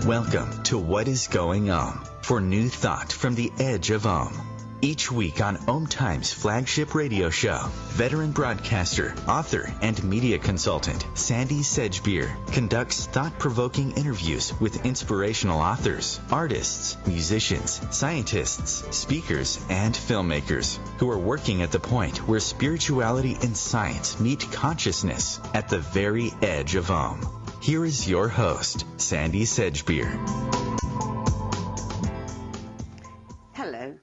Welcome to What is Going for new thought from the edge of Each week on OMTimes flagship radio show, veteran broadcaster, author, and media consultant Sandy Sedgbeer conducts thought-provoking interviews with inspirational authors, artists, musicians, scientists, speakers, and filmmakers who are working at the point where spirituality and science meet consciousness at the very edge of Here is your host, Sandy Sedgbeer. Hello.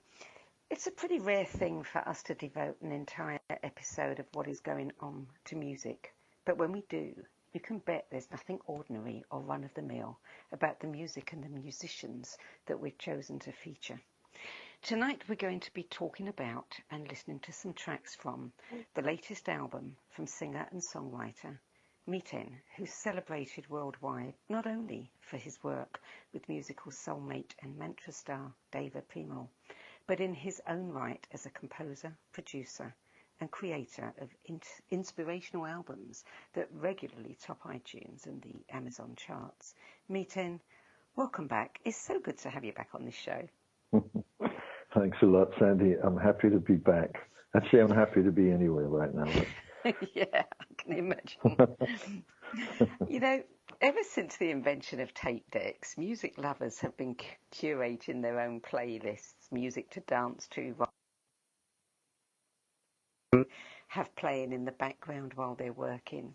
It's a pretty rare thing for us to devote an entire episode of What is Going On to music. But when we do, you can bet there's nothing ordinary or run-of-the-mill about the music and the musicians that we've chosen to feature. Tonight we're going to be talking about and listening to some tracks from the latest album from singer and songwriter Miten, who's celebrated worldwide not only for his work with musical soulmate and mantra star Devotee, but in his own right as a composer, producer, and creator of inspirational albums that regularly top iTunes and the Amazon charts. Miten, welcome back. It's so good to have you back on this show. Thanks a lot, Sandy. I'm happy to be back. Actually, I'm happy to be anywhere right now. Yeah, I can imagine. You know, ever since the invention of tape decks, music lovers have been curating their own playlists, music to dance to, have playing in the background while they're working.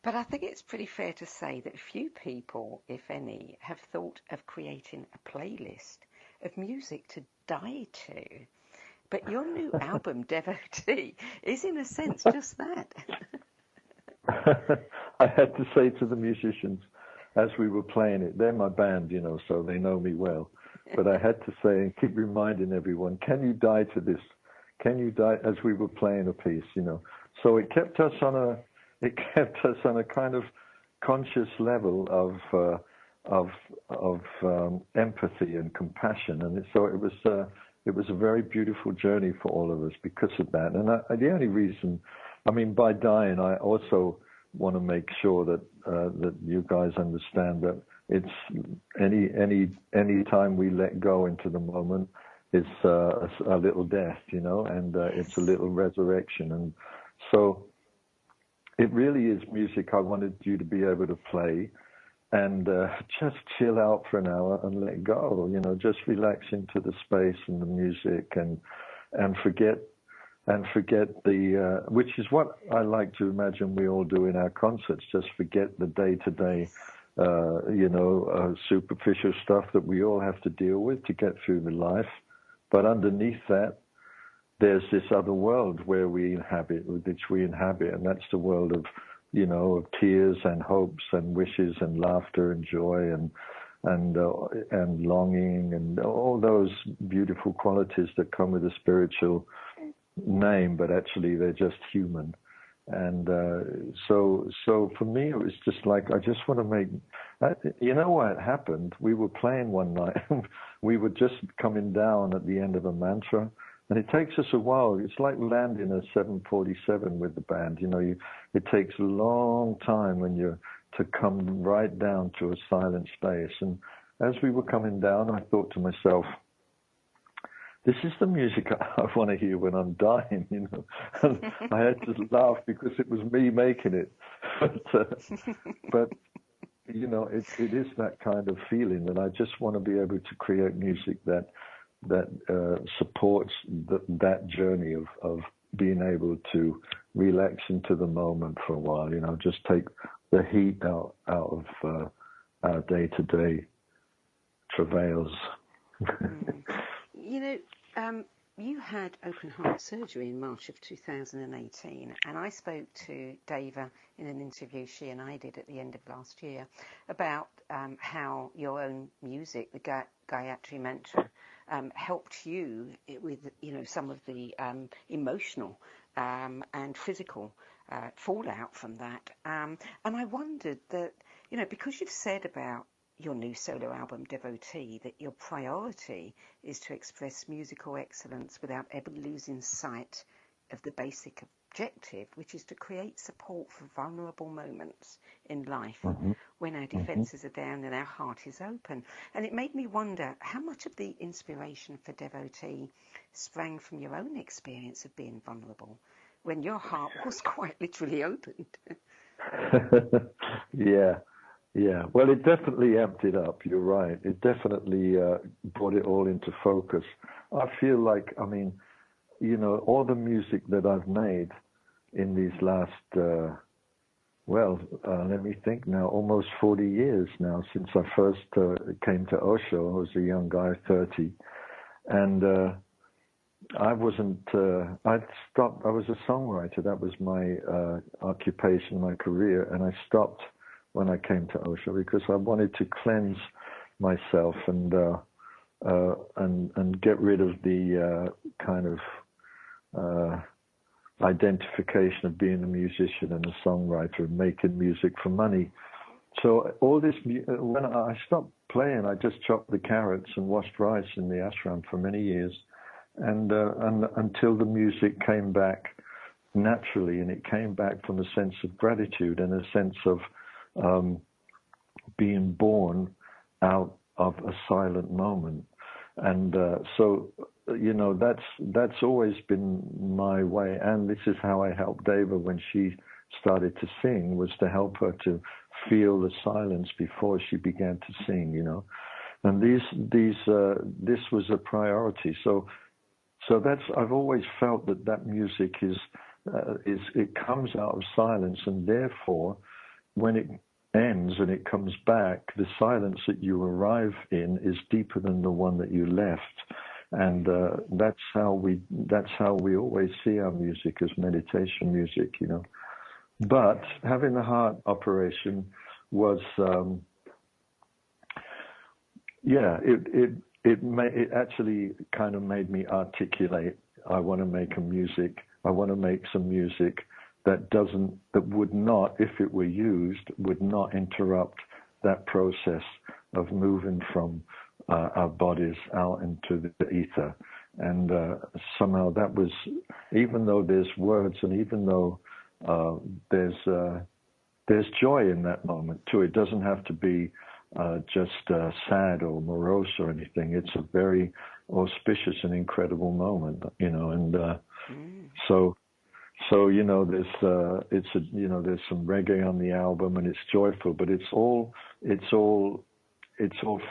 But I think it's pretty fair to say that few people, if any, have thought of creating a playlist of music to die to. But your new album, Devotee, is in a sense just that. I had to say to the musicians as we were playing it, they're my band, you know, so they know me well. But I had to say and keep reminding everyone, can you die to this? Can you die, as we were playing a piece, you know? So it kept us on a kind of conscious level of empathy and compassion, and so it was a very beautiful journey for all of us because of that. And the only reason, I mean, by dying, I also want to make sure that that you guys understand that it's any time we let go into the moment, it's a little death, you know, and it's a little resurrection. And so it really is music I wanted you to be able to play and just chill out for an hour and let go, you know, just relax into the space and the music and forget the, which is what I like to imagine we all do in our concerts, just forget the day-to-day, superficial stuff that we all have to deal with to get through the life. But underneath that, there's this other world where we inhabit, which we inhabit, and that's the world of, you know, of tears and hopes and wishes and laughter and joy and longing and all those beautiful qualities that come with a spiritual name, but actually they're just human. And so for me, it was just like, I just want to make, you know what happened? We were playing one night, we were just coming down at the end of a mantra. And it takes us a while. It's like landing a 747 with the band. You know, it takes a long time to come right down to a silent space. And as we were coming down, I thought to myself, this is the music I want to hear when I'm dying, you know. And I had to laugh because it was me making it. But you know, it is that kind of feeling that I just want to be able to create music that supports that journey of being able to relax into the moment for a while, you know, just take the heat out of our day-to-day travails. You know, you had open heart surgery in March of 2018, and I spoke to Dava in an interview she and I did at the end of last year about how your own music, the Gayatri Mantra, helped you with, you know, some of the emotional and physical fallout from that. And I wondered that, you know, because you've said about your new solo album, Devotee, that your priority is to express musical excellence without ever losing sight of the basic objective, which is to create support for vulnerable moments in life Mm-hmm. when our Mm-hmm. defences are down and our heart is open. And it made me wonder how much of the inspiration for Devotee sprang from your own experience of being vulnerable when your heart was quite literally opened. Yeah, yeah. Well, it definitely amped it up. You're right. It definitely brought it all into focus. I feel like, I mean, all the music that I've made in these last, let me think now, almost 40 years now since I first came to Osho. I was a young guy, 30, and I wasn't. I'd stopped. I was a songwriter. That was my occupation, my career, and I stopped when I came to Osho because I wanted to cleanse myself and get rid of the kind of identification of being a musician and a songwriter and making music for money. So all this, when I stopped playing, I just chopped the carrots and washed rice in the ashram for many years. And until the music came back naturally, and it came back from a sense of gratitude and a sense of being born out of a silent moment. And that's always been my way. And this is how I helped Deva when she started to sing, was to help her to feel the silence before she began to sing. And this was a priority. So that's, I've always felt that music is it comes out of silence, and therefore when it ends and it comes back, the silence that you arrive in is deeper than the one that you left. And that's how we always see our music, as meditation music, But having the heart operation was it actually kind of made me articulate. I want to make some music that would not, if it were used, would not interrupt that process of moving from our bodies out into the ether. And somehow that was, even though there's words and even though there's joy in that moment too, it doesn't have to be just sad or morose or anything. It's a very auspicious and incredible moment, and so there's some reggae on the album, and it's joyful, but it's all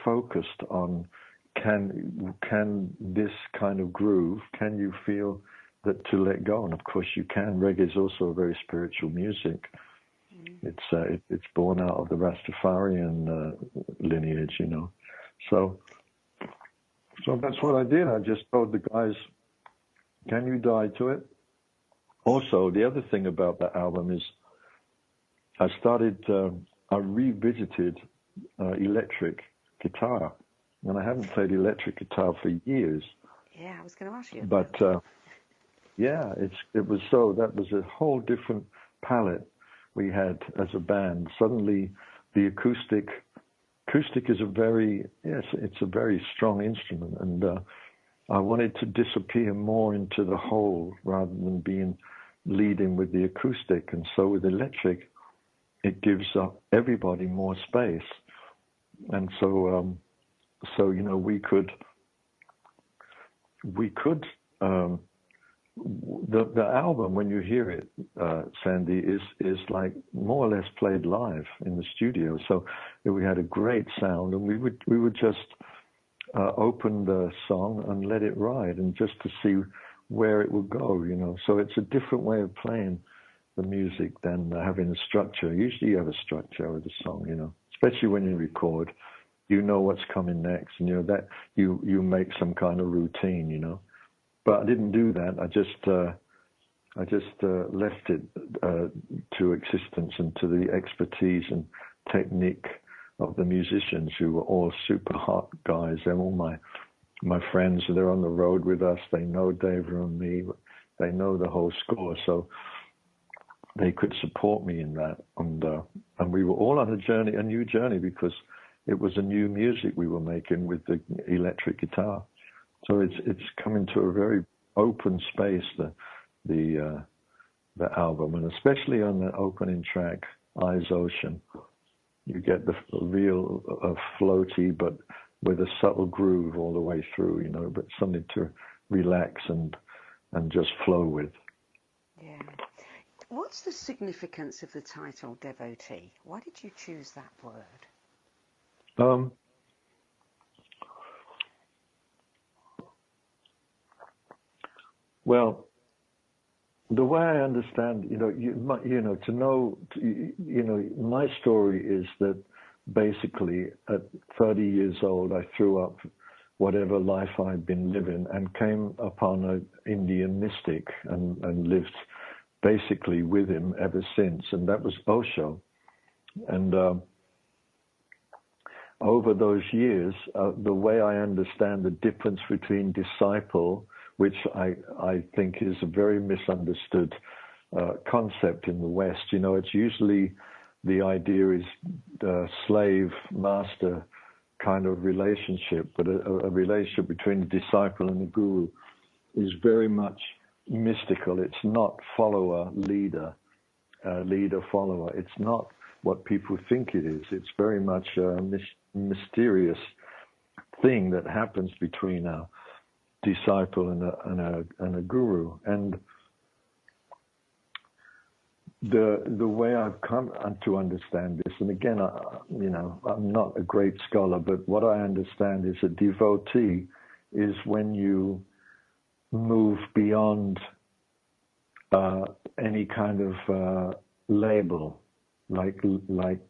focused on can this kind of groove, can you feel that to let go? And of course you can. Reggae is also a very spiritual music. It's born out of the Rastafarian lineage, So that's what I did. I just told the guys, can you die to it? Also, the other thing about that album is I revisited electric guitar, and I haven't played electric guitar for years. Yeah, I was going to ask you. But that was a whole different palette we had as a band. Suddenly, the acoustic is it's a very strong instrument, and I wanted to disappear more into the whole rather than leading with the acoustic. And so with electric, it gives everybody more space. And so we could the album, when you hear it, Sandy, is like more or less played live in the studio. So we had a great sound, and we would just open the song and let it ride, and just to see where it would go, So it's a different way of playing the music than having a structure. Usually you have a structure with a song, especially when you record. You know what's coming next, and that you make some kind of routine, But I didn't do that. I just left it to existence and to the expertise and technique of the musicians, who were all super hot guys. They're all my friends. They're on the road with us. They know Deva and me. They know the whole score, so they could support me in that. And we were all on a new journey, because it was a new music we were making with the electric guitar. So it's come into a very open space, the the album, and especially on the opening track, Eyes Ocean. You get the real floaty, but with a subtle groove all the way through, you know, but something to relax and just flow with. Yeah. What's the significance of the title Devotee? Why did you choose that word? Well, the way I understand, my story is that basically at 30 years old, I threw up whatever life I'd been living and came upon an Indian mystic and lived basically with him ever since. And that was Osho. And over those years, the way I understand the difference between disciple, which I think is a very misunderstood concept in the West. You know, it's usually the idea is slave-master kind of relationship, but a relationship between the disciple and the guru is very much mystical. It's not follower-leader, leader-follower. It's not what people think it is. It's very much a mysterious thing that happens between a disciple and a guru. And the way I've come to understand this, and again, I'm not a great scholar, but what I understand is a devotee is when you move beyond any kind of label, like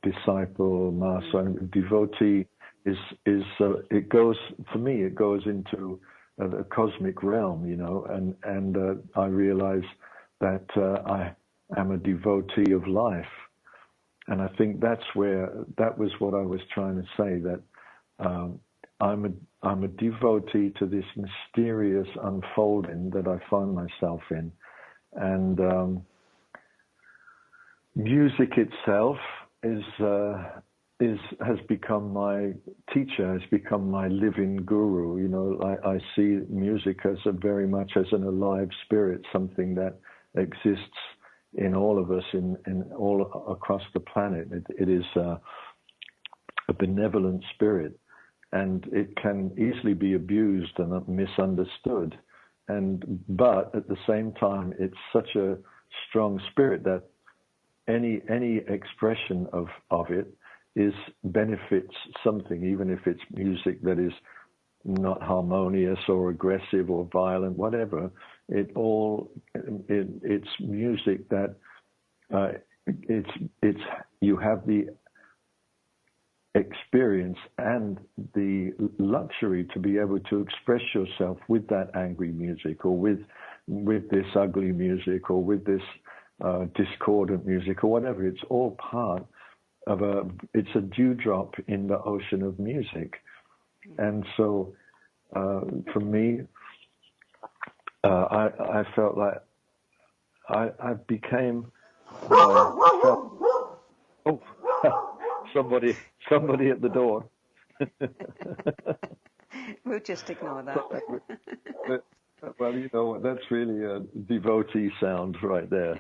disciple, master. And devotee is it goes, for me, it goes into a cosmic realm, you know, and I realize that I am a devotee of life. And I think that was what I was trying to say, that I'm a devotee to this mysterious unfolding that I find myself in. And music itself has become my teacher, has become my living guru. You know, I see music as very much as an alive spirit, something that exists in all of us, in all across the planet. It is a benevolent spirit, and it can easily be abused and misunderstood. But at the same time, it's such a strong spirit that any expression of it benefits something, even if it's music that is not harmonious or aggressive or violent, whatever. It's music that you have the experience and the luxury to be able to express yourself with that angry music, or with this ugly music, or with this discordant music, or whatever. It's all part of it's a dewdrop in the ocean of music. And so for me, I felt like I became oh, somebody at the door. We'll just ignore that. Well, you know, that's really a devotee sound right there.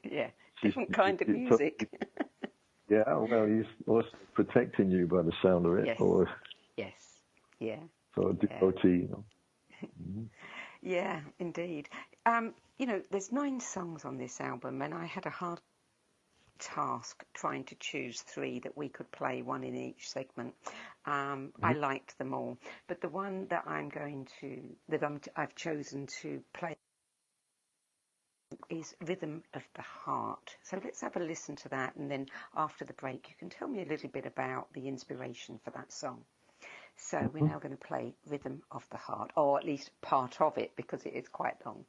Yeah, different kind of music. Yeah, well, he's also protecting you by the sound of it. Yes. Or, yes. Yeah. So a devotee. Yeah. You know. Mm-hmm. Yeah, indeed. You know, there's 9 songs on this album, and I had a hard task trying to choose 3 that we could play, 1 in each segment. I liked them all, but the one that I've chosen to play is Rhythm of the Heart. So let's have a listen to that, and then after the break you can tell me a little bit about the inspiration for that song. So we're now going to play Rhythm of the Heart, or at least part of it, because it is quite long.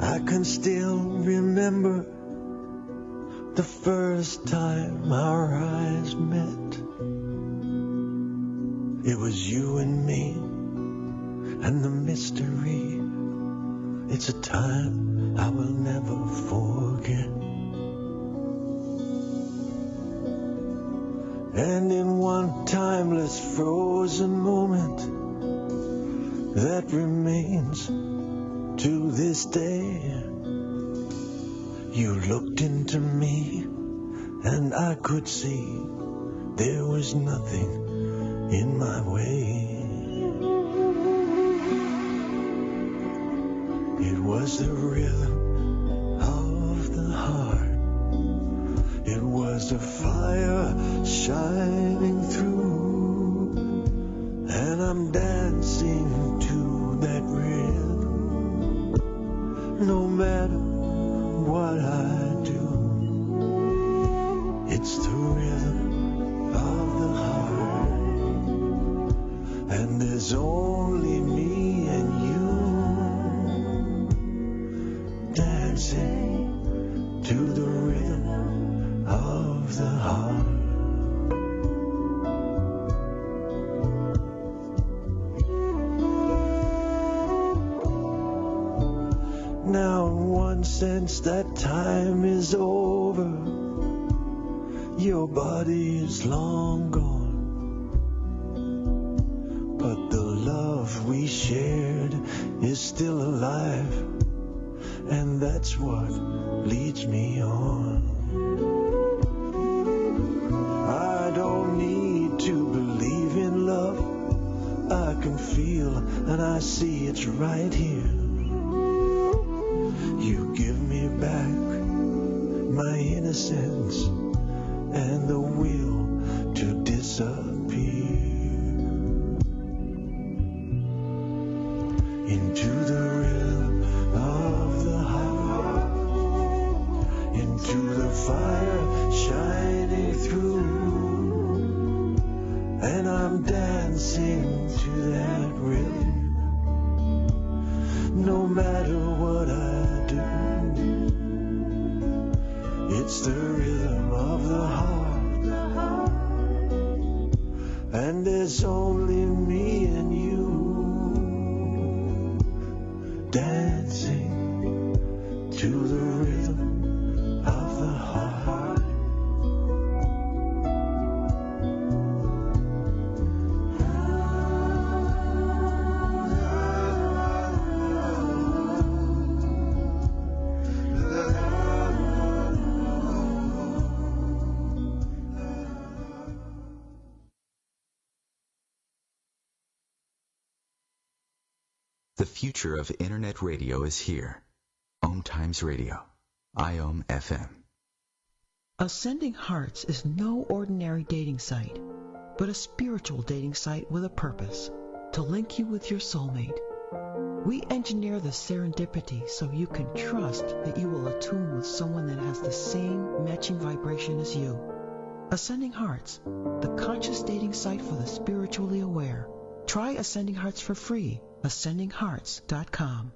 I can still remember the first time our eyes met. It was you and me, and the mystery. It's a time I will never forget. And in one timeless frozen moment that remains to this day, you looked into me and I could see there was nothing in my way. It was the rhythm of the heart. It was a fire shining through, and I'm dancing to that rhythm. No matter what I do, it's the rhythm of the heart, and there's only me and you dancing to the rhythm of the heart. Now in one sense that time is over. Your body is long gone, but the love we shared is still alive, and that's what leads me on. I don't need to believe in love. I can feel and I see it's right here. You give me back my innocence and the will to disappear into the rhythm of the heart, into the fire shining through, and I'm dancing to that rhythm. No matter what I do, it's the rhythm of the heart, and there's only me and you dancing to the rhythm of the heart. The future of Internet radio is here. OMTimes Radio. IOM FM. Ascending Hearts is no ordinary dating site, but a spiritual dating site with a purpose, to link you with your soulmate. We engineer the serendipity so you can trust that you will attune with someone that has the same matching vibration as you. Ascending Hearts, the conscious dating site for the spiritually aware. Try Ascending Hearts for free. AscendingHearts.com.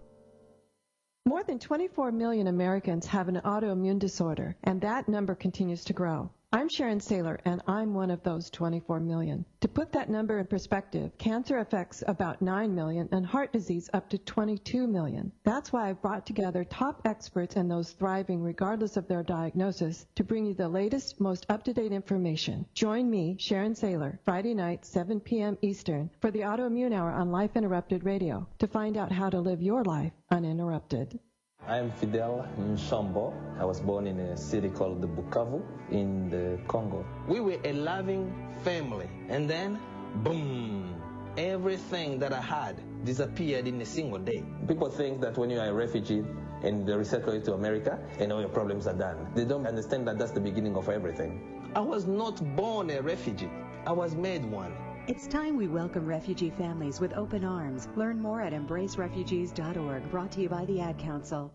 More than 24 million Americans have an autoimmune disorder, and that number continues to grow. I'm Sharon Saylor, and I'm one of those 24 million. To put that number in perspective, cancer affects about 9 million and heart disease up to 22 million. That's why I've brought together top experts and those thriving regardless of their diagnosis to bring you the latest, most up-to-date information. Join me, Sharon Saylor, Friday night, 7 p.m. Eastern, for the Autoimmune Hour on Life Interrupted Radio to find out how to live your life uninterrupted. I'm Fidel Nshambo. I was born in a city called the Bukavu in the Congo. We were a loving family, and then, boom, everything that I had disappeared in a single day. People think that when you are a refugee and they resettle you to America and all your problems are done. They don't understand that that's the beginning of everything. I was not born a refugee. I was made one. It's time we welcome refugee families with open arms. Learn more at embracerefugees.org, brought to you by the Ad Council.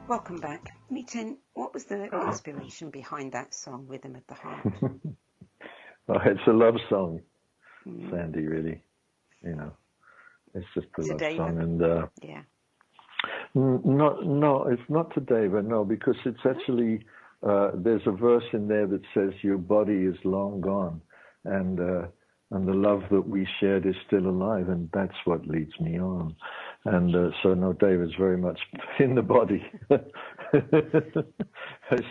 Welcome back. Miten, what was the inspiration behind that song, Rhythm of the Heart? Oh, it's a love song, Sandy, really. You know, it's just a love song. And yeah. No, it's not today, but no, because it's actually... there's a verse in there that says your body is long gone, and and the love that we shared is still alive, and that's what leads me on. And so, no, David's very much in the body.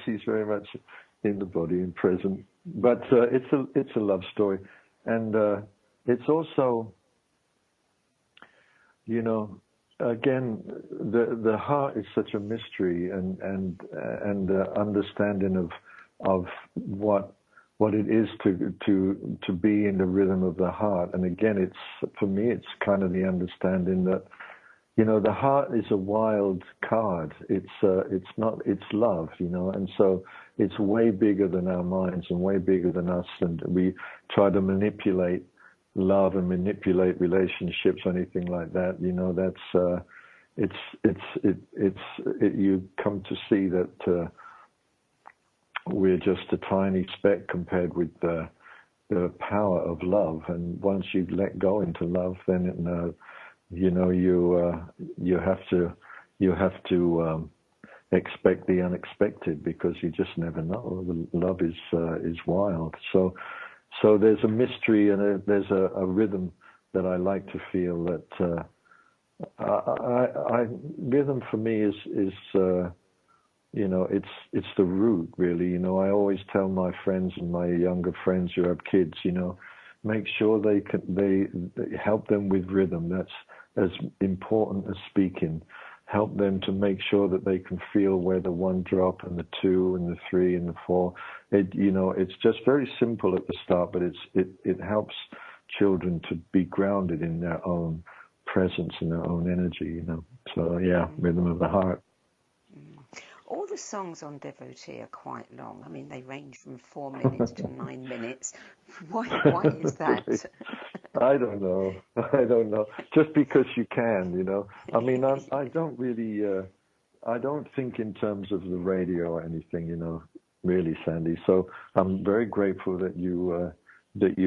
She's very much in the body and present. But it's a love story, and it's also, you know, again, the heart is such a mystery, and understanding of what it is to be in the rhythm of the heart. And again, it's, for me, it's kind of the understanding that, you know, the heart is a wild card. It's love, you know, and so it's way bigger than our minds and way bigger than us. And we try to manipulate love and manipulate relationships or anything like that. You know, that's you come to see that we're just a tiny speck compared with the power of love. And once you let go into love, then you know, you have to expect the unexpected, because you just never know. Love is wild. So there's a mystery, and there's a rhythm that I like to feel. That rhythm for me is you know, it's the root, really. You know, I always tell my friends and my younger friends who have kids, you know, make sure they help them with rhythm. That's as important as speaking. Help them to make sure that they can feel where the one drop and the two and the three and the four. You know, it's just very simple at the start, but it helps children to be grounded in their own presence and their own energy. You know, so yeah, rhythm of the heart. All the songs on Devotee are quite long. I mean, they range from 4 minutes to 9 minutes. Why is that? I don't know. Just because you can, you know. I mean, I don't really, I don't think in terms of the radio or anything, you know, really, Sandy. So I'm very grateful that you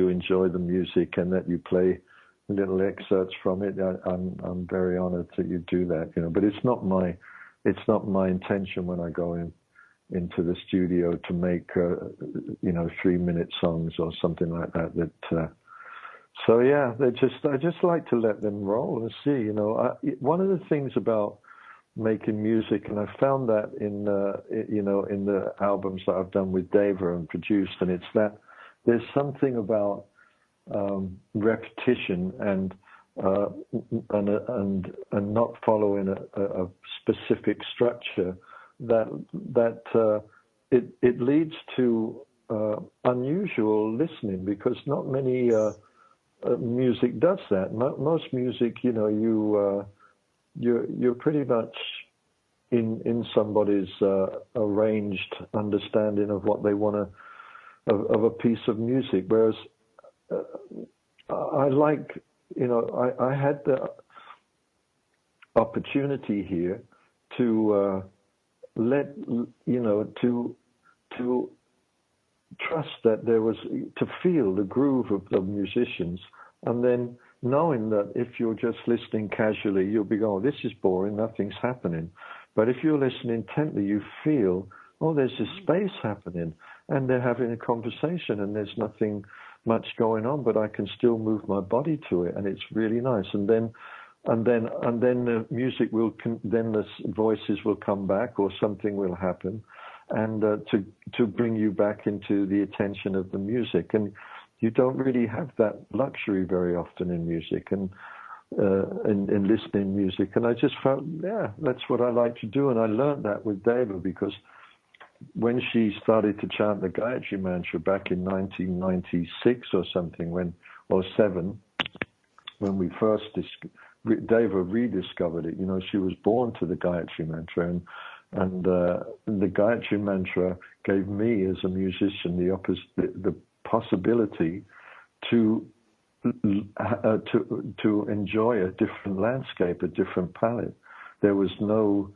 enjoy the music and that you play little excerpts from it. I'm very honored that you do that, you know. But it's not my intention when I go into the studio to make, you know, 3-minute songs or something like that. So yeah, I just like to let them roll and see. You know, one of the things about making music, and I found that in you know, in the albums that I've done with Deva and produced, and it's that there's something about repetition and not following a specific structure that it leads to unusual listening, because not many music does that. Most music, you know, you're pretty much in somebody's arranged understanding of what they want of a piece of music, whereas I like, you know, I had the opportunity here to let, you know, to trust that there was, to feel the groove of the musicians, and then knowing that if you're just listening casually, you'll be going, oh, this is boring, nothing's happening. But if you're listening intently, you feel, oh, there's this space happening, and they're having a conversation, and there's nothing much going on, but I can still move my body to it, and it's really nice. And then the music will, then the voices will come back, or something will happen, and to bring you back into the attention of the music. And you don't really have that luxury very often in music and in listening music. And I just felt, yeah, that's what I like to do. And I learned that with Deva, because when she started to chant the Gayatri Mantra back in 1996 or something, or 7, when we first, Deva rediscovered it. You know, she was born to the Gayatri Mantra, and the Gayatri Mantra gave me, as a musician, the possibility to enjoy a different landscape, a different palette. There was no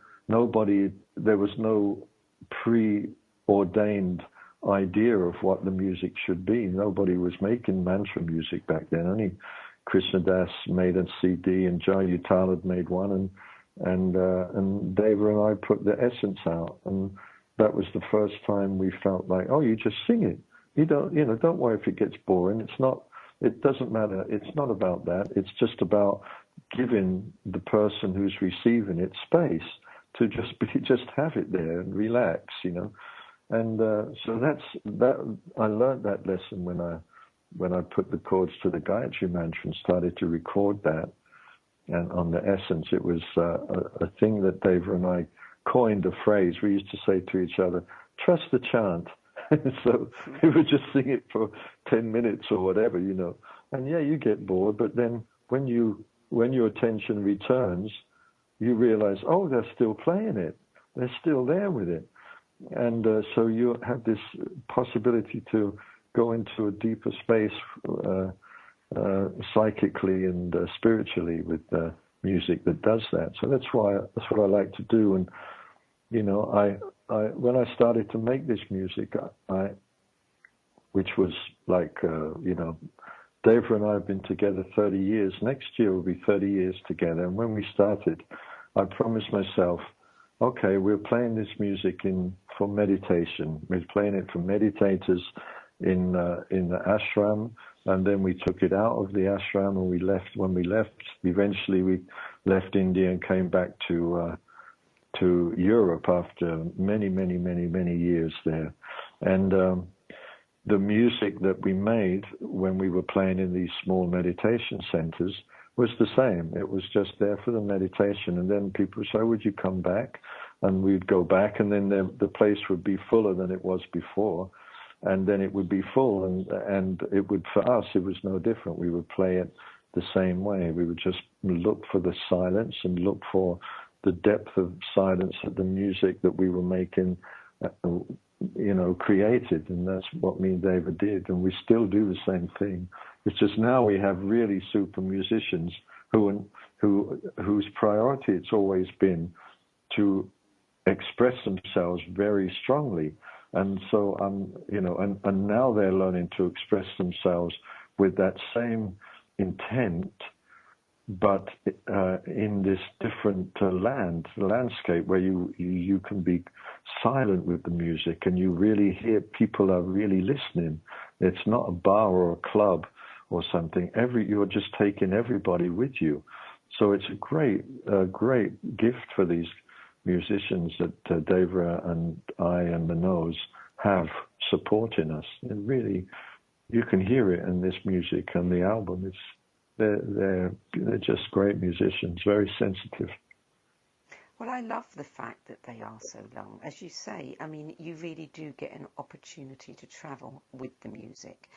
preordained idea of what the music should be. Nobody was making mantra music back then. Only Krishna Das made a CD, and Jai Uttal had made one, and Deva and I put the essence out, and that was the first time we felt like, oh, you just sing it. You don't worry if it gets boring. It's not it doesn't matter. It's not about that. It's just about giving the person who's receiving it space to just have it there and relax, you know. And so that I learned that lesson when I put the chords to the Gayatri Mantra and started to record that. And on the essence, it was a thing that Deva and I coined a phrase. We used to say to each other, "Trust the chant." So we would just sing it for 10 minutes or whatever, you know. And yeah, you get bored, but then when your attention returns, you realize, oh, they're still playing it. They're still there with it. And so you have this possibility to go into a deeper space psychically and spiritually with music that does that. So that's what I like to do. And you know, I when I started to make this music, which was like you know, Deva and I have been together 30 years. Next year will be 30 years together. And when we started, I promised myself, okay, we're playing this music for meditation. We're playing it for meditators in the ashram, and then we took it out of the ashram and we left. When we left, eventually we left India and came back to Europe after many years there. And the music that we made when we were playing in these small meditation centers was the same. It was just there for the meditation. And then people would say, would you come back? And we'd go back, and then the place would be fuller than it was before. And then it would be full, and it would, for us, it was no different. We would play it the same way. We would just look for the silence and look for the depth of silence that the music that we were making, you know, created. And that's what me and David did. And we still do the same thing. It's just now we have really super musicians whose priority it's always been to express themselves very strongly. And so, you know, and now they're learning to express themselves with that same intent, but in this different landscape where you can be silent with the music and you really hear people are really listening. It's not a bar or a club or something. You're just taking everybody with you. So it's a great gift for these musicians that Deva and I and Manoj have supporting us. And really, you can hear it in this music and the album. They're just great musicians, very sensitive. Well, I love the fact that they are so long. As you say, I mean, you really do get an opportunity to travel with the music.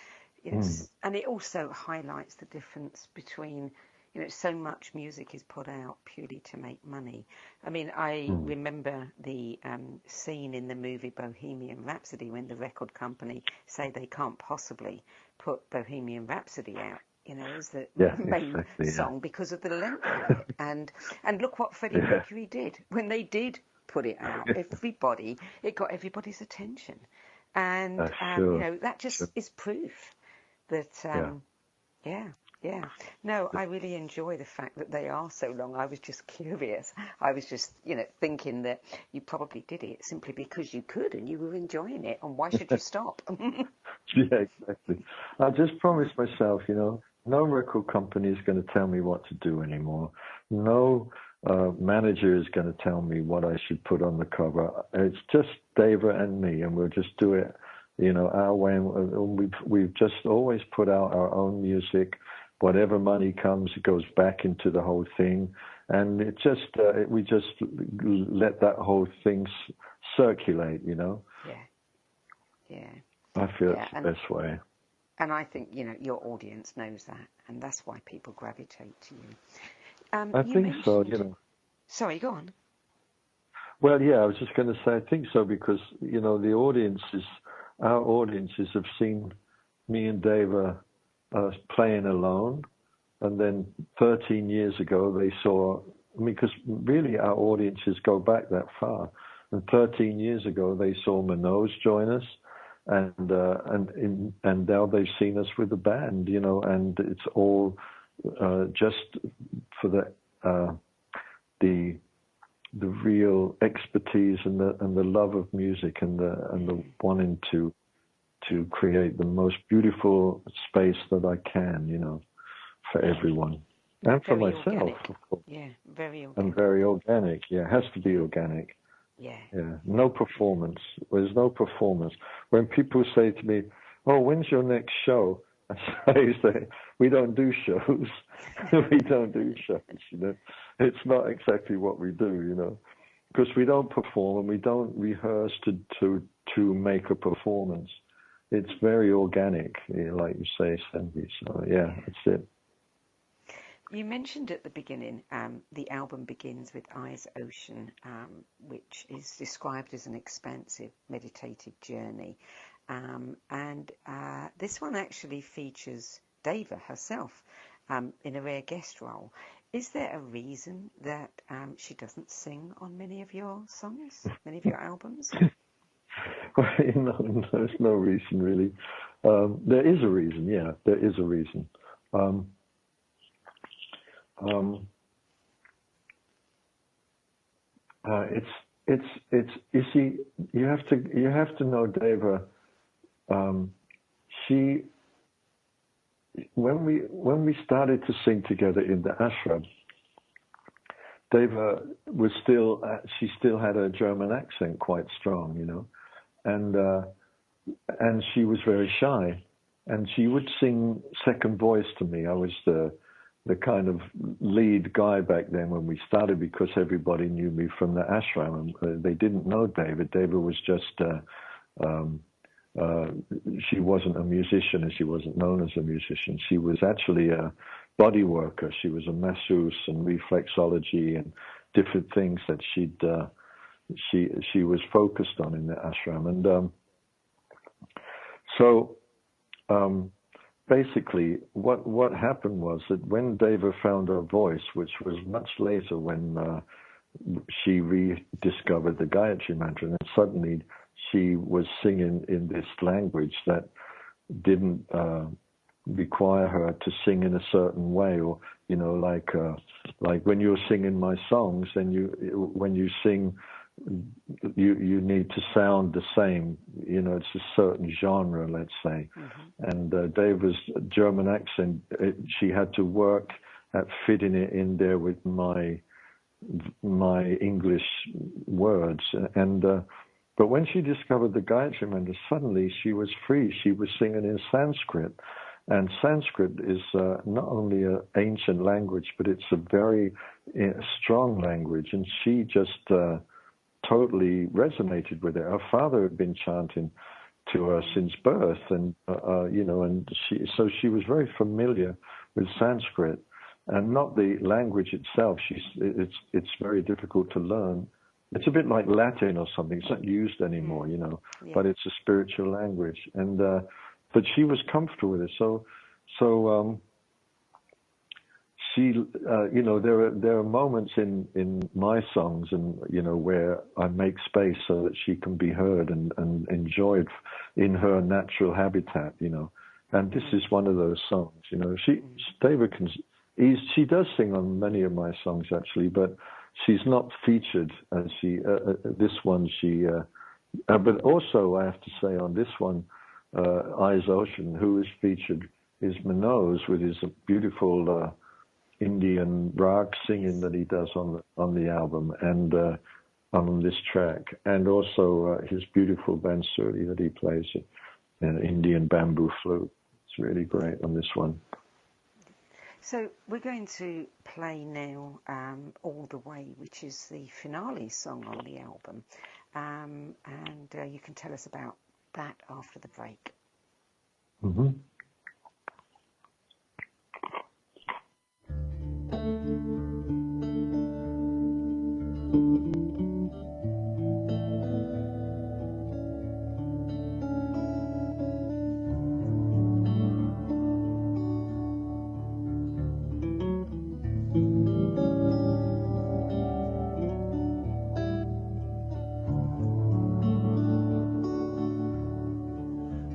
And it also highlights the difference between, you know, so much music is put out purely to make money. I mean, I remember the scene in the movie Bohemian Rhapsody when the record company say they can't possibly put Bohemian Rhapsody out, you know, as the main song because of the length of it. And look what Freddie Mercury did. When they did put it out, it got everybody's attention. And, you know, that just is proof that, No, I really enjoy the fact that they are so long. I was just curious. I was just, you know, thinking that you probably did it simply because you could and you were enjoying it. And why should you stop? Yeah, exactly. I just promised myself, you know, no record company is going to tell me what to do anymore. No manager is going to tell me what I should put on the cover. It's just Deva and me, and we'll just do it, you know, our way. And we've just always put out our own music. Whatever money comes, it goes back into the whole thing, and it just we just let that whole thing circulate, you know. Yeah. I feel it's the best way. And I think, you know, your audience knows that, and that's why people gravitate to you. I think so, you know. Sorry, go on. Well, yeah, I was just going to say I think so because, you know, our audiences have seen me and Deva playing alone, and then 13 years ago they saw, I mean, because really our audiences go back that far, and 13 years ago they saw Manoj join us, and now they've seen us with the band, you know, and it's all just for the real expertise and the love of music and the wanting to to create the most beautiful space that I can, for everyone. And for Very myself, organic. of course. Yeah, very organic. And very organic. Yeah, it has to be organic. Yeah. Yeah. No performance. There's no performance. When people say to me, "Oh, when's your next show?" I say, "We don't do shows. We don't do shows. It's not exactly what we do. Because we don't perform and we don't rehearse to make a performance. It's very organic, like you say, Sandy. So yeah, that's it." You mentioned at the beginning the album begins with Eyes Ocean, which is described as an expansive meditative journey. And this one actually features Deva herself in a rare guest role. Is there a reason that she doesn't sing on many of your songs, many of your albums? No, there's no reason, really. There is a reason, yeah, there is a reason. It's you see, you have to know Deva. When we started to sing together in the ashram, Deva was she still had a German accent quite strong, and she was very shy, and she would sing second voice to me. I was the kind of lead guy back then when we started, because everybody knew me from the ashram, and they didn't know Deva. Deva was just she wasn't a musician, and she wasn't known as a musician. She was actually a body worker. She was a masseuse and reflexology and different things that she was focused on in the ashram. And so basically what happened was that when Deva found her voice, which was much later when she rediscovered the Gayatri Mantra, and suddenly she was singing in this language that didn't require her to sing in a certain way, or like when you're singing my songs, then when you sing, you need to sound the same. It's a certain genre, let's say. Mm-hmm. And Deva's German accent, she had to work at fitting it in there with my English words, and but when she discovered the Gayatri Mantra, suddenly she was free. She was singing in Sanskrit. And Sanskrit is not only an ancient language, but it's a very strong language. And she just totally resonated with it. Her father had been chanting to her since birth, and and she was very familiar with Sanskrit, and not the language itself. It's very difficult to learn. It's a bit like Latin or something. It's not used anymore, Yeah. But it's a spiritual language, and but she was comfortable with it. So she, there are moments in my songs, and where I make space so that she can be heard and enjoyed in her natural habitat, And this is one of those songs, Deva she does sing on many of my songs actually, but she's not featured as this one. But also I have to say on this one, Eyes Ocean, who is featured is Manoj with his beautiful Indian rag singing that he does on the album and on this track, and also his beautiful bansuri that he plays, an Indian bamboo flute. It's really great on this one. So we're going to play now All the Way, which is the finale song on the album. And you can tell us about that after the break. Mm-hmm.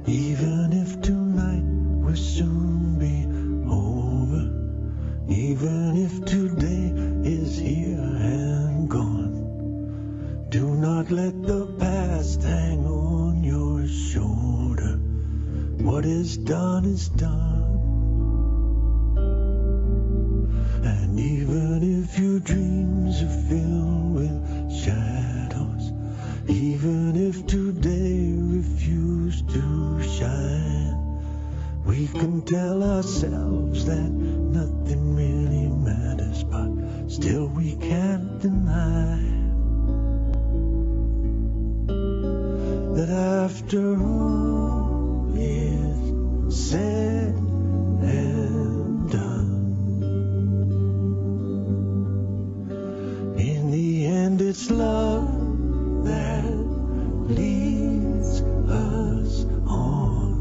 Even if tonight is done. And even if your dreams are filled with shadows, even if today refuse to shine, we can tell ourselves that nothing really matters, but still we can't deny that after all is said and done, in the end it's love that leads us on.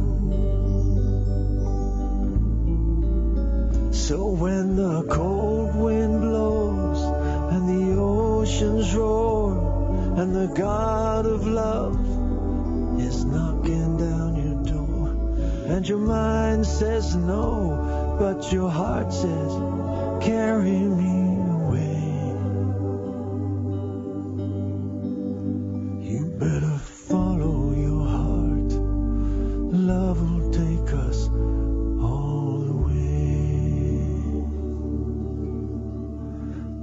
So when the cold wind blows and the oceans roar and the God of love is knocking down your door, and your mind says no, but your heart says, carry me away, you better follow your heart. Love will take us all the way,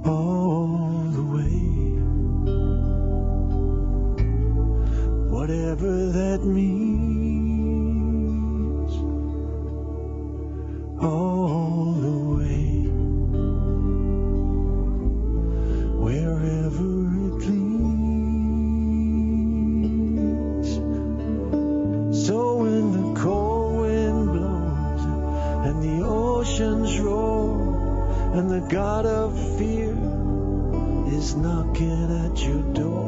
all the way, whatever that means, all the way, wherever it leads. So when the cold wind blows and the oceans roar and the God of fear is knocking at your door,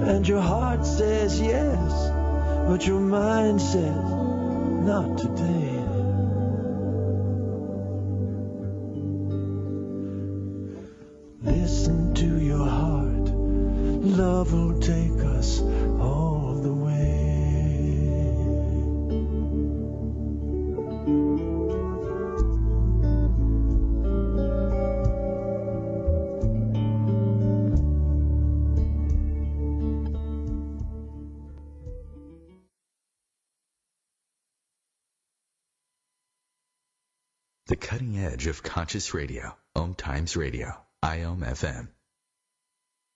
and your heart says yes, but your mind says not today, listen to your heart. Love will take us all the way. The cutting edge of conscious radio, OMTimes Radio, IOM FM.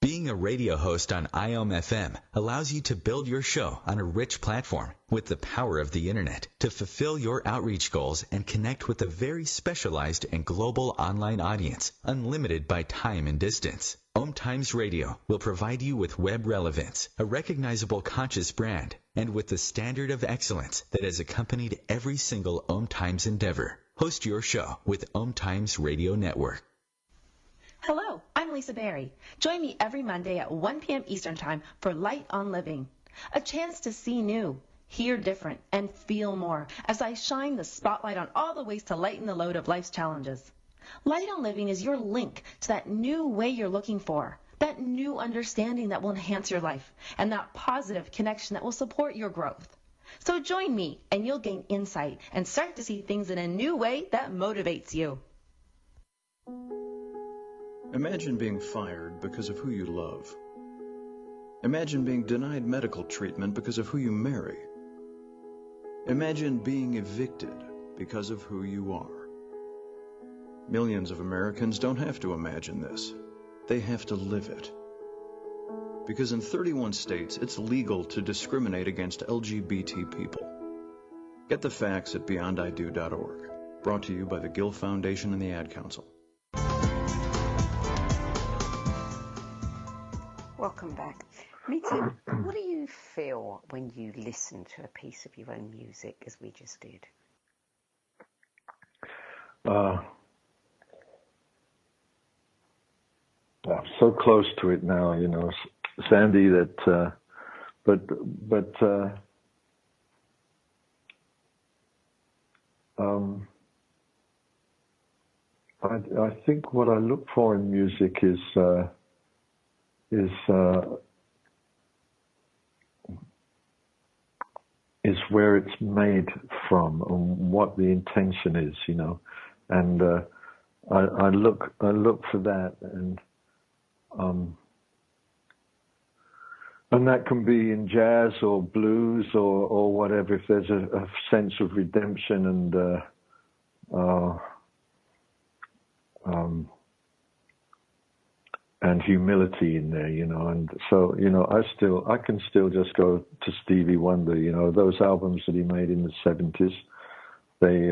Being a radio host on IOM FM allows you to build your show on a rich platform with the power of the internet to fulfill your outreach goals and connect with a very specialized and global online audience, unlimited by time and distance. OMTimes Radio will provide you with web relevance, a recognizable conscious brand, and with the standard of excellence that has accompanied every single OMTimes endeavor. Host your show with OMTimes Radio Network. Hello, I'm Lisa Berry. Join me every Monday at 1 p.m. Eastern Time for Light on Living, a chance to see new, hear different, and feel more as I shine the spotlight on all the ways to lighten the load of life's challenges. Light on Living is your link to that new way you're looking for, that new understanding that will enhance your life, and that positive connection that will support your growth. So join me and you'll gain insight and start to see things in a new way that motivates you. Imagine being fired because of who you love. Imagine being denied medical treatment because of who you marry. Imagine being evicted because of who you are. Millions of Americans don't have to imagine this. They have to live it. Because in 31 states, it's legal to discriminate against LGBT people. Get the facts at beyondido.org. Brought to you by the Gill Foundation and the Ad Council. Welcome back. Miten, what do you feel when you listen to a piece of your own music, as we just did? I'm so close to it now, you know, Sandy, that, I think what I look for in music is where it's made from and what the intention is, you know, and I look for that, and And that can be in jazz or blues or whatever. If there's a sense of redemption and humility in there, and so I can still just go to Stevie Wonder, those albums that he made in the 70s. They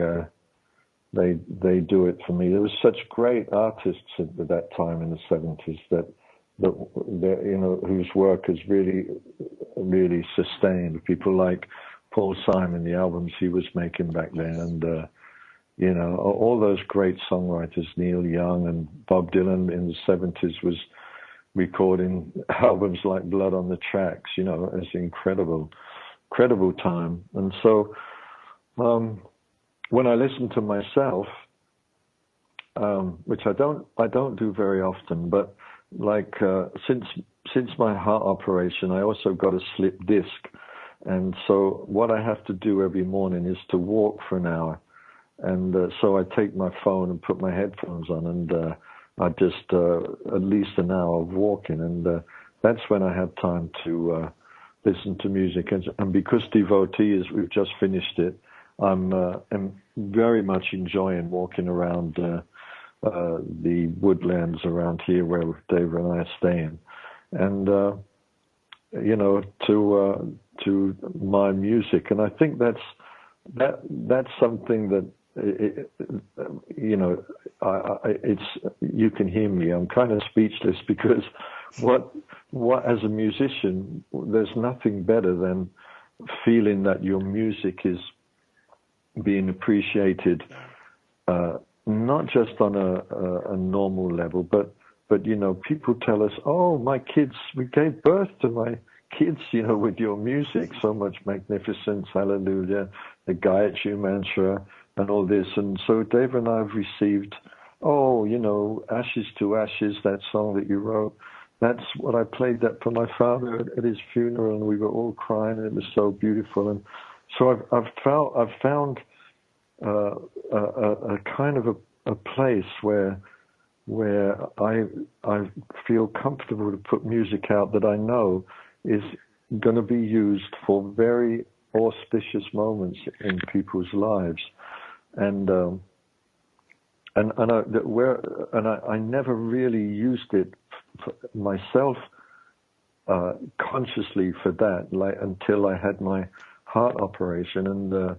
do it for me. There was such great artists at that time in the 70s that whose work has really, really sustained. People like Paul Simon, the albums he was making back then, and all those great songwriters, Neil Young and Bob Dylan in the 70s was recording albums like Blood on the Tracks. It's an incredible time. And so when I listen to myself, which I don't do very often, but like since my heart operation, I also got a slip disc, and so what I have to do every morning is to walk for an hour, and so I take my phone and put my headphones on, and I just at least an hour of walking, and that's when I have time to listen to music, and because Devotee we've just finished it, I'm very much enjoying walking around the woodlands around here where David and I are staying, and to my music, and I think that's something that it's you can hear me. I'm kind of speechless because what as a musician, there's nothing better than feeling that your music is being appreciated. Not just on a normal level, but people tell us, oh, we gave birth to my kids, with your music, so much magnificence, hallelujah, the Gayatri Mantra, and all this. And so Dave and I have received, Ashes to Ashes, that song that you wrote. That's what I played that for my father at his funeral, and we were all crying, and it was so beautiful. And so I've found a kind of a place where I feel comfortable to put music out that I know is going to be used for very auspicious moments in people's lives, and I never really used it myself consciously for that, until I had my heart operation, and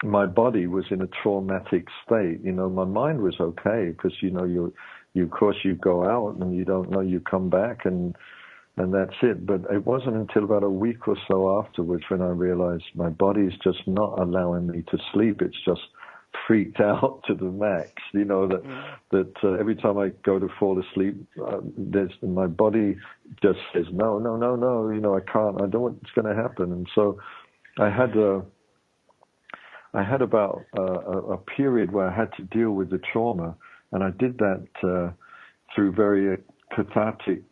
my body was in a traumatic state. My mind was okay because you of course you go out and you don't know, you come back and that's it. But it wasn't until about a week or so afterwards when I realized my body's just not allowing me to sleep. It's just freaked out to the max. That every time I go to fall asleep, my body just says no. I can't. I don't know what's going to happen. And so I had about a period where I had to deal with the trauma, and I did that through very cathartic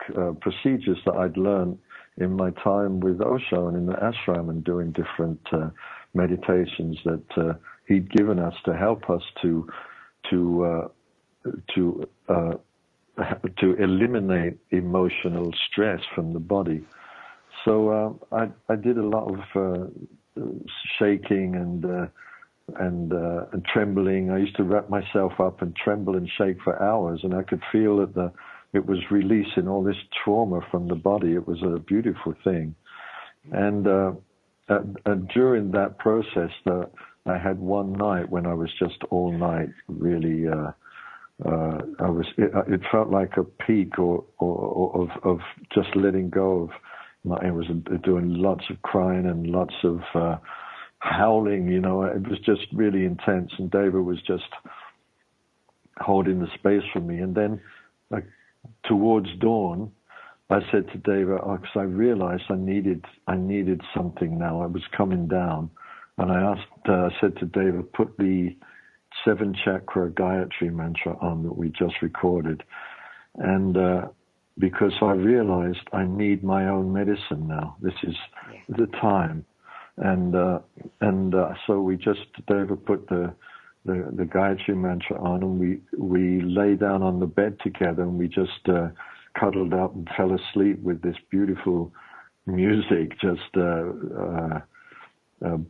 procedures that I'd learned in my time with Osho and in the ashram, and doing different meditations that he'd given us to help us to eliminate emotional stress from the body. So I did a lot of shaking and trembling. I used to wrap myself up and tremble and shake for hours, and I could feel that it was releasing all this trauma from the body. It was a beautiful thing. And during that process, I had one night when I was just all night really. It felt like a peak of just letting go of. I was doing lots of crying and lots of howling. It was just really intense, and David was just holding the space for me. And then, towards dawn, I said to David, because I realized I needed something now. I was coming down, and I said to David, put the 7-chakra Gayatri Mantra on that we just recorded, and because I realized I need my own medicine now. This is the time. And so David put the Gayatri Mantra on, and we lay down on the bed together, and we just cuddled up and fell asleep with this beautiful music just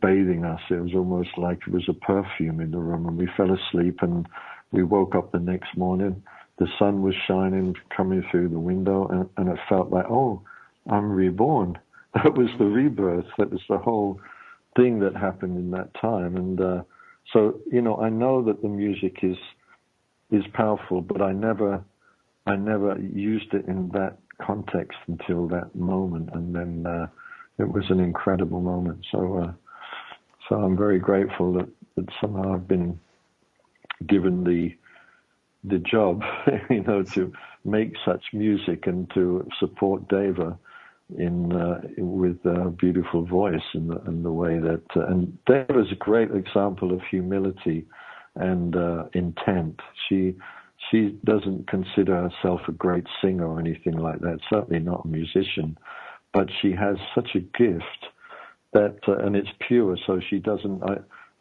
bathing us. It was almost like it was a perfume in the room, and we fell asleep, and we woke up the next morning. The sun was shining, coming through the window, and it felt like, oh, I'm reborn. That was the rebirth. That was the whole thing that happened in that time. And so, you know, I know that the music is powerful, but I never used it in that context until that moment, and then it was an incredible moment. So I'm very grateful that somehow I've been given the job, you know, to make such music and to support Deva with a beautiful voice and the way that and Deva is a great example of humility and intent. She doesn't consider herself a great singer or anything like that. Certainly not a musician, but she has such a gift that and it's pure. So she doesn't.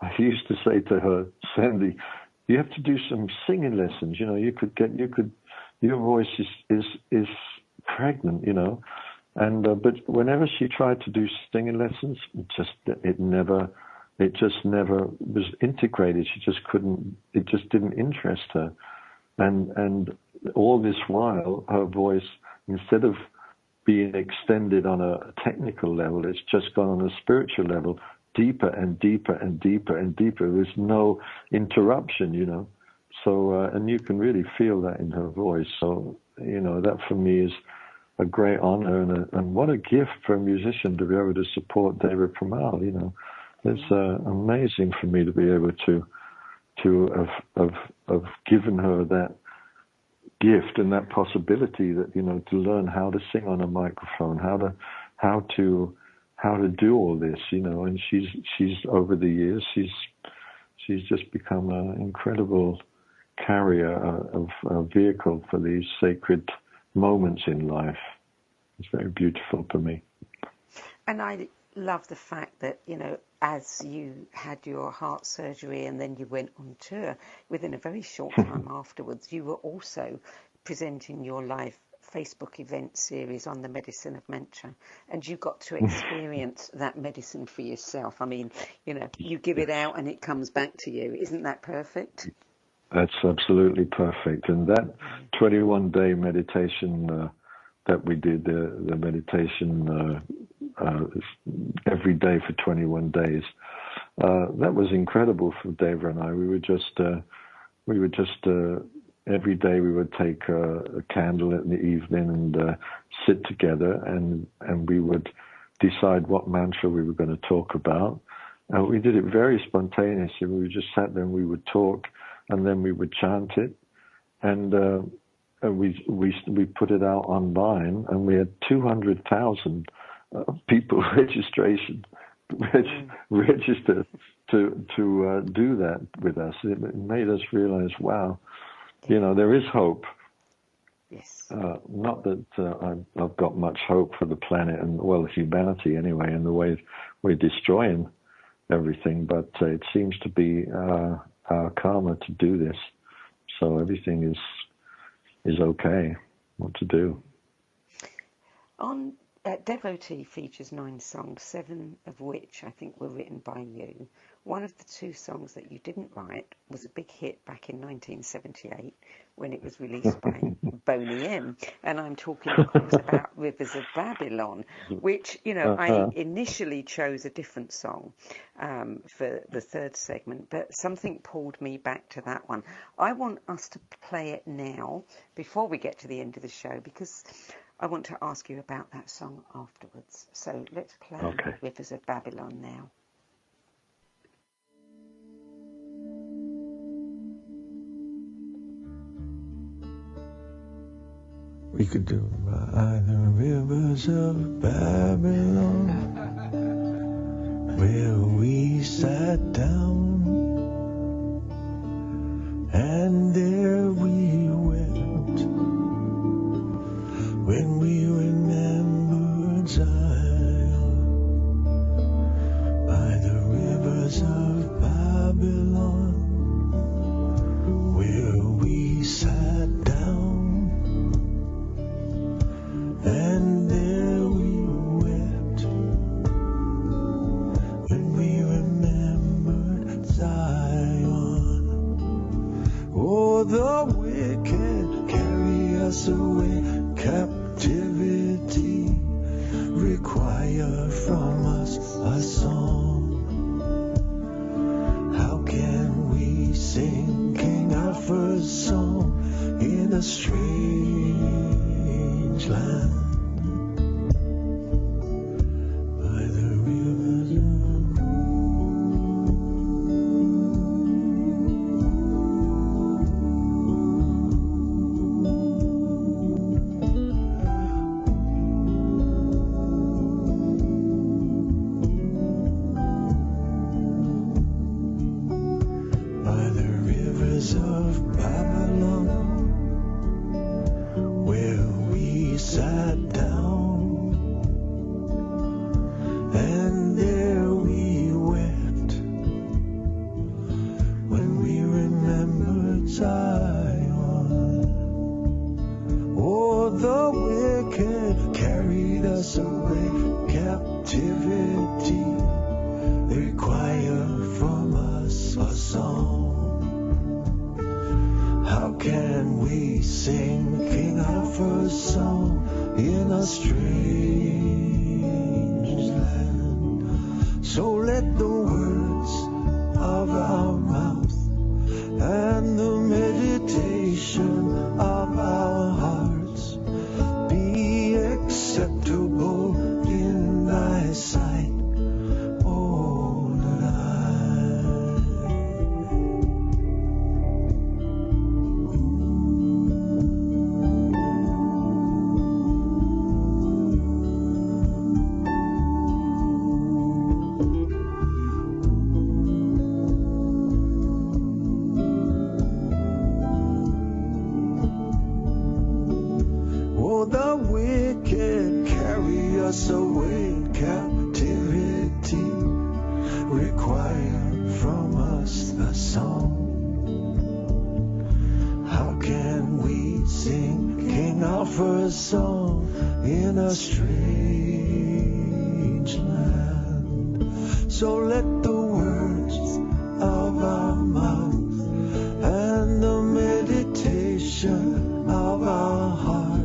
I used to say to her, Sandy, you have to do some singing lessons. You know, your voice is pregnant. You know, and but whenever she tried to do singing lessons, it just never was integrated. She just couldn't. It just didn't interest her. And all this while, her voice, instead of being extended on a technical level, it's just gone on a spiritual level, deeper and deeper and deeper and deeper. There's no interruption, you know. So, and you can really feel that in her voice. So, you know, that for me is a great honor and what a gift for a musician to be able to support Deva Premal, you know. It's amazing for me to be able to have given her that gift and that possibility that, you know, to learn how to sing on a microphone, how to do all this, you know. And she's over the years she's just become an incredible carrier of a vehicle for these sacred moments in life. It's very beautiful for me. And I love the fact that, you know, as you had your heart surgery and then you went on tour, within a very short time afterwards, you were also presenting your live Facebook event series on the medicine of mantra, and you got to experience that medicine for yourself. I mean, you know, you give it out and it comes back to you. Isn't that perfect? That's absolutely perfect. And that 21-day meditation that we did, the meditation every day for 21 days. That was incredible for Deva and I. We would just every day we would take a candle in the evening and sit together and we would decide what mantra we were going to talk about. We did it very spontaneously. We just sat there and we would talk and then we would chant it. And we put it out online and we had 200,000 people register to do that with us. It made us realize, wow, you know, there is hope. Yes. Not that I've got much hope for the planet and, well, humanity anyway, and the way we're destroying everything, but it seems to be our karma to do this. So everything is okay. What to do? On Devotee features 9 songs, 7 of which I think were written by you. One of the 2 songs that you didn't write was a big hit back in 1978 when it was released by Boney M. And I'm talking, of course, about Rivers of Babylon, which, you know, I initially chose a different song for the 3rd segment, but something pulled me back to that one. I want us to play it now before we get to the end of the show, because I want to ask you about that song afterwards. So let's play Rivers of Babylon now. We could do by the rivers of Babylon, where we sat down, and there we wept when we remembered Zion, by the rivers of Babylon, where we sat down. And there we wept Oh, the wicked carry us away. Captivity require from us a song. How can we sing King Alpha's song in a strange land? By the rivers of Babylon, where we sat down, and there we wept when we remembered Zion. Oh, the wicked carried us away. Captivity require from us a song. How can we sing King Alpha's song in a strange land? So let the words of our mouth and the meditation of our hearts be acceptable in thy sight. The wicked carry us away. Captivity require from us a song. How can we sing King Alpha's song in a strange land? So let the words of our mouth and the meditation of our heart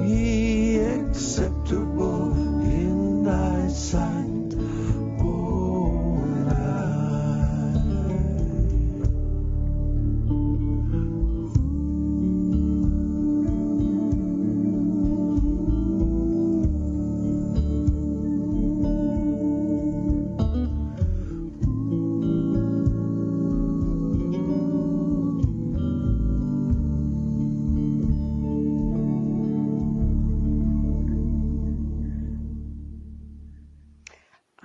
be acceptable in thy sight, O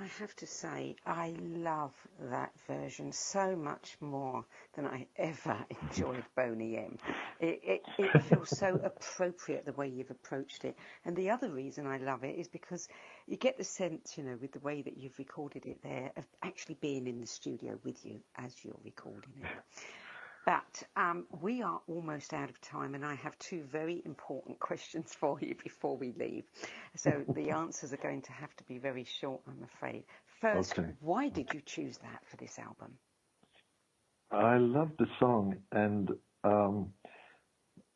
I have to say, I love that version so much more than I ever enjoyed Boney M. It feels so appropriate the way you've approached it. And the other reason I love it is because you get the sense, you know, with the way that you've recorded it there, of actually being in the studio with you as you're recording it. But we are almost out of time, and I have two very important questions for you before we leave. So the answers are going to have to be very short, I'm afraid. First, Why did you choose that for this album? I love the song, and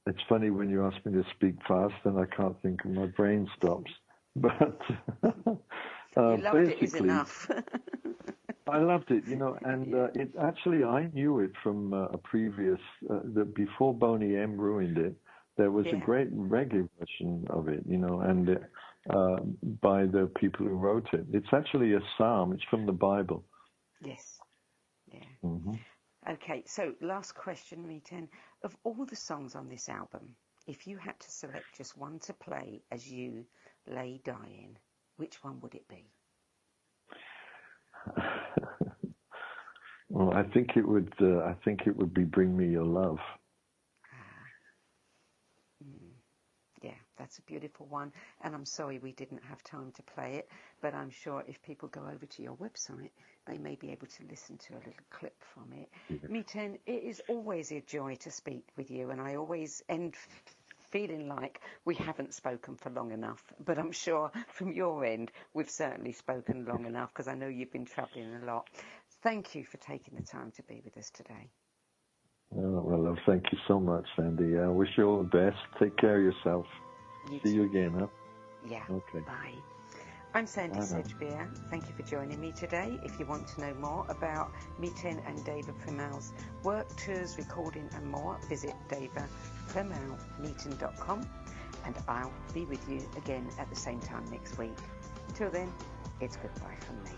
it's funny when you ask me to speak fast, and I can't think, and my brain stops. But you loved it is enough. I loved it, you know, and it actually, I knew it from a previous, before Boney M ruined it, there was a great reggae version of it, you know, and by the people who wrote it. It's actually a psalm. It's from the Bible. Yes. Yeah. Mm-hmm. Okay, so last question, Miten. Of all the songs on this album, if you had to select just one to play as you lay dying, which one would it be? Well, I think it would be "Bring Me Your Love." Yeah, that's a beautiful one, and I'm sorry we didn't have time to play it, but I'm sure if people go over to your website, they may be able to listen to a little clip from it. Miten, it is always a joy to speak with you, and I always end feeling like we haven't spoken for long enough, but I'm sure from your end we've certainly spoken long enough, because I know you've been travelling a lot. Thank you for taking the time to be with us today. Well, Oh, thank you so much, Sandy. I wish you all the best. Take care of yourself. See you again, huh? Yeah. Okay. Bye. I'm Sandy Sedgbeer. Thank you for joining me today. If you want to know more about Miten and David Premal's work, tours, recording and more, visit davidpremalmeten.com, and I'll be with you again at the same time next week. Till then, it's goodbye from me.